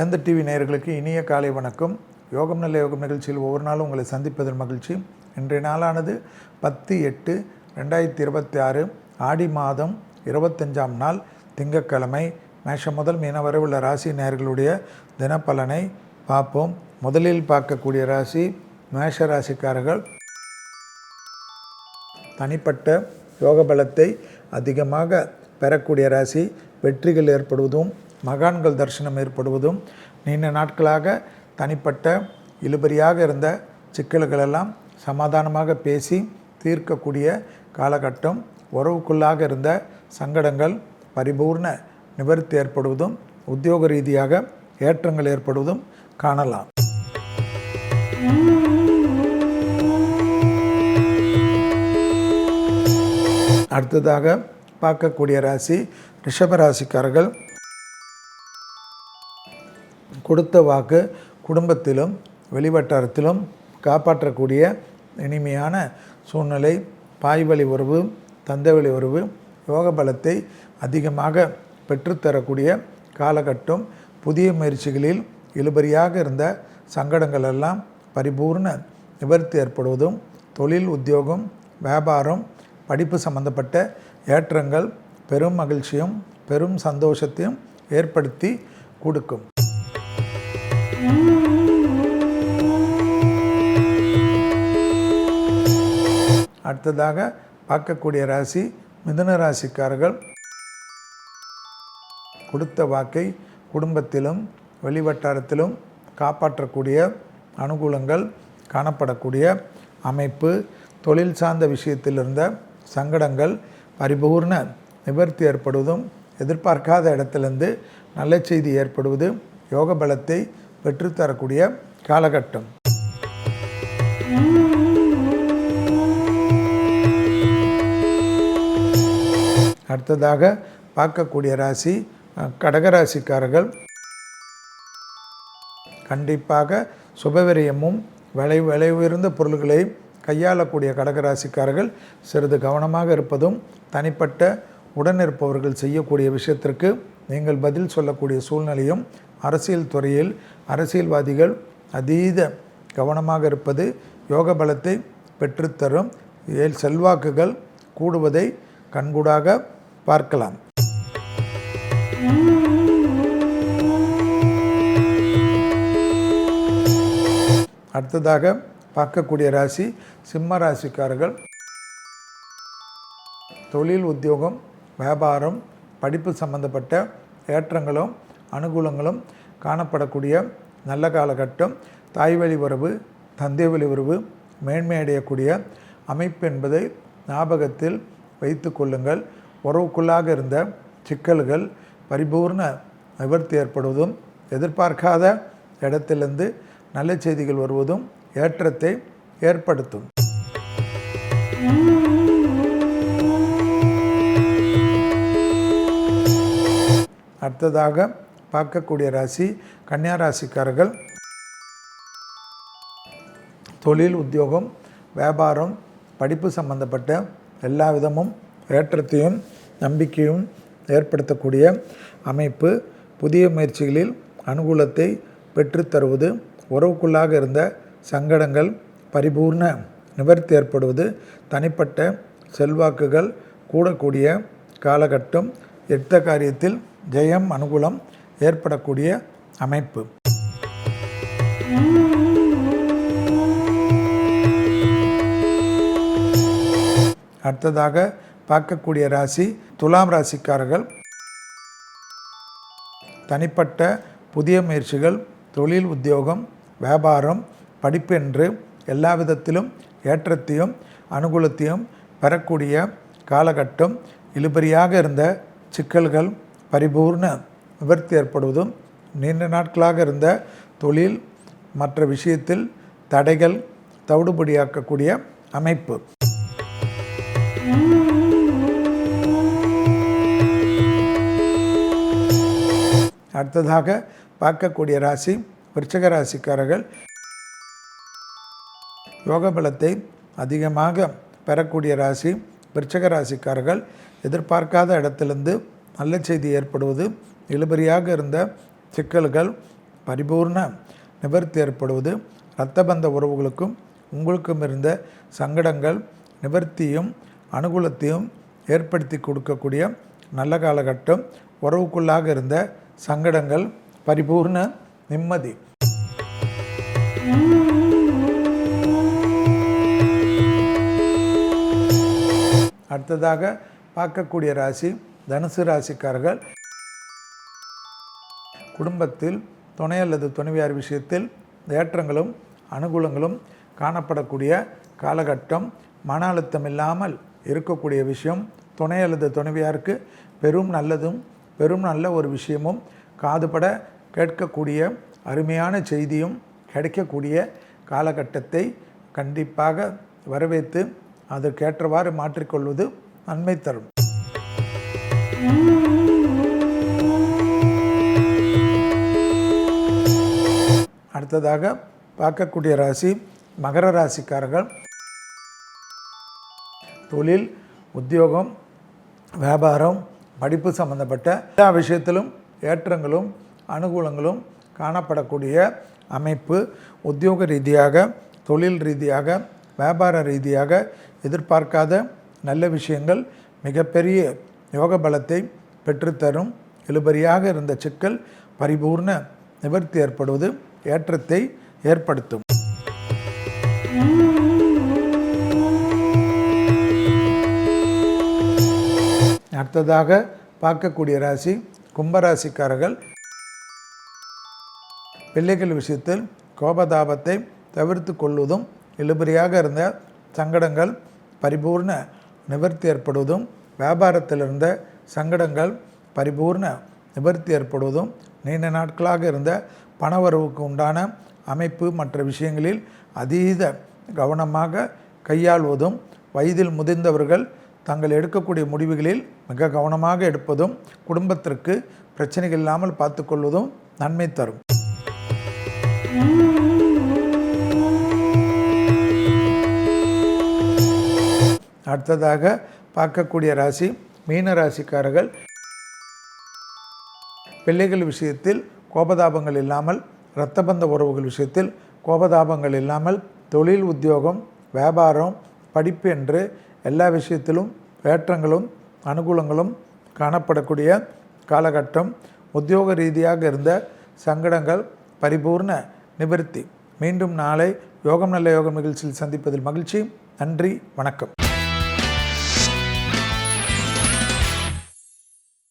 வேந்த TV நேயர்களுக்கு இனிய காலை வணக்கம். யோகம் நல்ல யோகம் நிகழ்ச்சியில் ஒவ்வொரு நாளும் உங்களை சந்திப்பதில் மகிழ்ச்சி. இன்றைய நாளானது 10/8/2026 ஆடி மாதம் 25ஆம் நாள் திங்கட்கிழமை. மேஷம் முதல் மீன வரை உள்ள ராசி நேயர்களுடைய தினப்பலனை பார்ப்போம். முதலில் பார்க்கக்கூடிய ராசி மேஷ ராசிக்காரர்கள். தனிப்பட்ட யோக பலத்தை அதிகமாக பெறக்கூடிய ராசி. வெற்றிகள் ஏற்படுவதும் மகான்கள் தரிசனம் ஏற்படுவதும் நீண்ட நாட்களாக தனிப்பட்ட இழுபறியாக இருந்த சிக்கல்களெல்லாம் சமாதானமாக பேசி தீர்க்கக்கூடிய காலகட்டம். உறவுக்குள்ளாக இருந்த சங்கடங்கள் பரிபூர்ண நிவர்த்தி ஏற்படுவதும் உத்தியோக ரீதியாக ஏற்றங்கள் ஏற்படுவதும் காணலாம். அடுத்ததாக பார்க்கக்கூடிய ராசி ரிஷபராசிக்காரர்கள். கொடுத்த வாக்கு குடும்பத்திலும் வெளிவட்டாரத்திலும் காப்பாற்றக்கூடிய இனிமையான சூழ்நிலை. பாய்வழி உறவு, தந்தை வழி உறவு யோக பலத்தை அதிகமாக பெற்றுத்தரக்கூடிய காலகட்டம். புதிய முயற்சிகளில் இழுபறியாக இருந்த சங்கடங்கள் எல்லாம் பரிபூர்ண நிவர்த்தி ஏற்படுவதும் தொழில், உத்தியோகம், வியாபாரம், படிப்பு சம்பந்தப்பட்ட ஏற்றங்கள் பெரும் மகிழ்ச்சியும் பெரும் சந்தோஷத்தையும் ஏற்படுத்தி கொடுக்கும். அடுத்ததாக பார்க்கக்கூடிய ராசி மிதுன ராசிக்காரர்கள். கொடுத்த வாக்கை குடும்பத்திலும் வெளிவட்டாரத்திலும் காப்பாற்றக்கூடிய அனுகூலங்கள் காணப்படக்கூடிய அமைப்பு. தொழில் சார்ந்த விஷயத்தில் இருந்த சங்கடங்கள் பரிபூர்ண நிவர்த்தி ஏற்படுவதும் எதிர்பார்க்காத இடத்திலிருந்து நல்ல செய்தி ஏற்படுவது யோக பலத்தை பெற்றுத்தரக்கூடிய காலகட்டம். அடுத்ததாக பார்க்கக்கூடிய ராசி கடகராசிக்காரர்கள். கண்டிப்பாக சுபவிரயமும் விலை உயர்ந்த பொருள்களை கையாளக்கூடிய கடகராசிக்காரர்கள் சிறிது கவனமாக இருப்பதும் தனிப்பட்ட உடனிருப்பவர்கள் செய்யக்கூடிய விஷயத்திற்கு நீங்கள் பதில் சொல்லக்கூடிய சூழ்நிலையும். அரசியல் துறையில் அரசியல்வாதிகள் அதீத கவனமாக இருப்பது யோக பலத்தை பெற்றுத்தரும். செல்வாக்குகள் கூடுவதை கண்கூடாக பார்க்கலாம். அடுத்ததாக பார்க்கக்கூடிய ராசி சிம்ம ராசிக்காரர்கள். தொழில், உத்தியோகம், வியாபாரம், படிப்பு சம்பந்தப்பட்ட ஏற்றங்களும் அனுகூலங்களும் காணப்படக்கூடிய நல்ல காலகட்டம். தாய்வழி உறவு, தந்தை வழி உறவு மேன்மை அடையக்கூடிய அமைப்பு என்பதை ஞாபகத்தில் வைத்து கொள்ளுங்கள். உறவுக்குள்ளாக இருந்த சிக்கல்கள் பரிபூர்ண நிவர்த்தி ஏற்படுவதும் எதிர்பார்க்காத இடத்திலிருந்து நல்ல செய்திகள் வருவதும் ஏற்றத்தை ஏற்படுத்தும். அடுத்ததாக பார்க்கக்கூடிய ராசி கன்னியா ராசிக்காரர்கள். தொழில், உத்தியோகம், வியாபாரம், படிப்பு சம்பந்தப்பட்ட எல்லா விதமும் ஏற்றத்தையும் நம்பிக்கையும் ஏற்படுத்தக்கூடிய அமைப்பு. புதிய முயற்சிகளில் அனுகூலத்தை பெற்றுத்தருவது உறவுக்குள்ளாக இருந்த சங்கடங்கள் பரிபூர்ண நிவர்த்தி ஏற்படுவது தனிப்பட்ட செல்வாக்குகள் கூடக்கூடிய காலகட்டம். எடுத்த காரியத்தில் ஜெயம் அனுகூலம் ஏற்படக்கூடிய அமைப்பு. அடுத்ததாக பார்க்கக்கூடிய ராசி துலாம் ராசிக்காரர்கள். தனிப்பட்ட புதிய முயற்சிகள், தொழில், உத்தியோகம், வியாபாரம், படிப்பு என்று எல்லா விதத்திலும் ஏற்றத்தையும் அனுகூலத்தையும் பெறக்கூடிய காலகட்டம். இழுபறியாக இருந்த சிக்கல்கள் பரிபூர்ண நிவர்த்தி ஏற்படுவதும் நீண்ட நாட்களாக இருந்த தொழில் மற்ற விஷயத்தில் தடைகள் தவிடுபடியாக்கக்கூடிய அமைப்பு. அடுத்ததாக பார்க்கக்கூடிய ராசி விருச்சிக ராசிக்காரர்கள். யோக பலத்தை அதிகமாக பெறக்கூடிய ராசி விருச்சிக ராசிக்காரர்கள். எதிர்பார்க்காத இடத்திலிருந்து நல்ல செய்தி ஏற்படுவது, இழுபறியாக இருந்த சிக்கல்கள் பரிபூர்ண நிவர்த்தி ஏற்படுவது, இரத்தபந்த உறவுகளுக்கும் உங்களுக்கும் இருந்த சங்கடங்கள் நிவர்த்தியும் அனுகூலத்தையும் ஏற்படுத்தி கொடுக்கக்கூடிய நல்ல காலகட்டம். உறவுக்குள்ளாக இருந்த சங்கடங்கள் பரிபூர்ண நிம்மதி. அடுத்ததாக பார்க்கக்கூடிய ராசி தனுசு ராசிக்காரர்கள். குடும்பத்தில் துணை அல்லது துணைவியார் விஷயத்தில் ஏற்றங்களும் அனுகூலங்களும் காணப்படக்கூடிய காலகட்டம். மன அழுத்தம் இல்லாமல் இருக்கக்கூடிய விஷயம். துணை அல்லது துணைவியாருக்கு பெரும் நல்லதும் பெரும் நல்ல ஒரு விஷயமும் காதுபட கேட்கக்கூடிய அருமையான செய்தியும் கிடைக்கக்கூடிய காலகட்டத்தை கண்டிப்பாக வரவேற்று அதற்கேற்றவாறு மாற்றிக்கொள்வது நன்மை தரும். அடுத்ததாக பார்க்கக்கூடிய ராசி மகர ராசிக்காரர்கள். தொழில், உத்தியோகம், வியாபாரம், படிப்பு சம்பந்தப்பட்ட எல்லா விஷயத்திலும் ஏற்றங்களும் அனுகூலங்களும் காணப்படக்கூடிய அமைப்பு. உத்தியோக ரீதியாக, தொழில் ரீதியாக, வியாபார ரீதியாக எதிர்பார்க்காத நல்ல விஷயங்கள் மிகப்பெரிய யோக பலத்தை பெற்றுத்தரும். இழுபறியாக இருந்த சிக்கல் பரிபூர்ண நிவர்த்தி ஏற்படுவது ஏற்றத்தை ஏற்படுத்தும். அடுத்ததாக பார்க்கக்கூடிய ராசி கும்பராசிக்காரர்கள். பிள்ளைகள் விஷயத்தில் கோபதாபத்தை தவிர்த்து கொள்வதும், இழுபறியாக இருந்த சங்கடங்கள் பரிபூர்ண நிவர்த்தி ஏற்படுவதும், வியாபாரத்தில் இருந்த சங்கடங்கள் பரிபூர்ண நிவர்த்தி ஏற்படுவதும், நீண்ட நாட்களாக இருந்த பணவரவுக்கு உண்டான அமைப்பு மற்ற விஷயங்களில் அதீத கவனமாக கையாள்வதும், வயதில் முதிர்ந்தவர்கள் தாங்கள் எடுக்கக்கூடிய முடிவுகளில் மிக கவனமாக எடுப்பதும், குடும்பத்திற்கு பிரச்சனைகள் இல்லாமல் பார்த்து கொள்வதும் நன்மை தரும். அடுத்ததாக பார்க்கக்கூடிய ராசி மீன ராசிக்காரர்கள். பிள்ளைகள் விஷயத்தில் கோபதாபங்கள் இல்லாமல், இரத்தபந்த உறவுகள் விஷயத்தில் கோபதாபங்கள் இல்லாமல், தொழில், உத்தியோகம், வியாபாரம், படிப்பு என்று எல்லா விஷயத்திலும் ஏற்றங்களும் அனுகூலங்களும் காணப்படக்கூடிய காலகட்டம். உத்தியோக ரீதியாக இருந்த சங்கடங்கள் பரிபூர்ண நிவர்த்தி. மீண்டும் நாளை யோகம் நல்ல யோகம் நிகழ்ச்சியில் சந்திப்பதில் மகிழ்ச்சி. நன்றி, வணக்கம்.